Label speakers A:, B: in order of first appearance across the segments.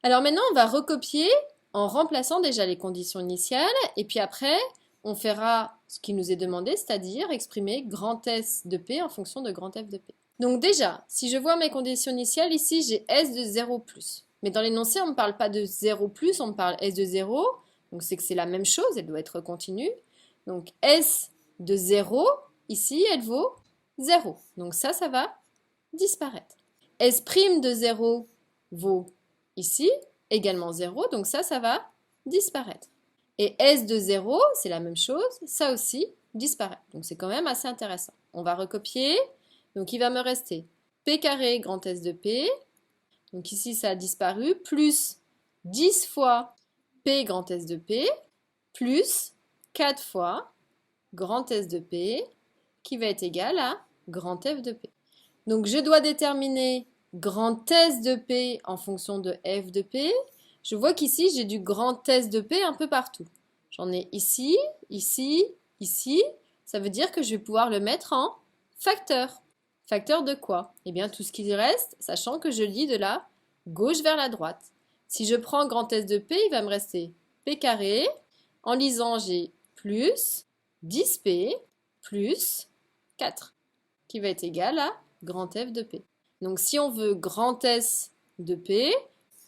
A: Alors maintenant, on va recopier en remplaçant déjà les conditions initiales, et puis après, on fera ce qui nous est demandé, c'est-à-dire exprimer grand S de P en fonction de grand F de P. Donc déjà, si je vois mes conditions initiales, ici j'ai S de 0 plus. Mais dans l'énoncé, on ne parle pas de 0 plus, on me parle S de 0, donc c'est que c'est la même chose, elle doit être continue. Donc S de 0, ici, elle vaut 0. Donc ça va disparaître. S' de 0 vaut ici également 0, donc ça va disparaître. Et S de 0, c'est la même chose, ça aussi disparaît. Donc c'est quand même assez intéressant. On va recopier, donc il va me rester P carré grand S de P, donc ici ça a disparu, plus 10 fois P grand S de P, plus 4 fois grand S de P, qui va être égal à grand F de P. Donc je dois déterminer grand S de P en fonction de F de P. Je vois qu'ici j'ai du grand S de P un peu partout. J'en ai ici, ici, ici. Ça veut dire que je vais pouvoir le mettre en facteur. Facteur de quoi? Eh bien tout ce qui reste, sachant que je lis de la gauche vers la droite. Si je prends grand S de P, il va me rester P carré. En lisant, j'ai plus 10P plus 4, qui va être égal à grand F de P. Donc si on veut grand S de P,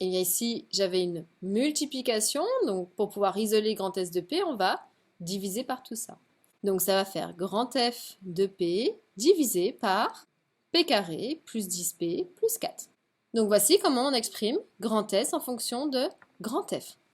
A: et ici j'avais une multiplication, donc pour pouvoir isoler grand S de P, on va diviser par tout ça. Donc ça va faire grand F de P divisé par P carré plus 10P plus 4. Donc voici comment on exprime grand S en fonction de grand F.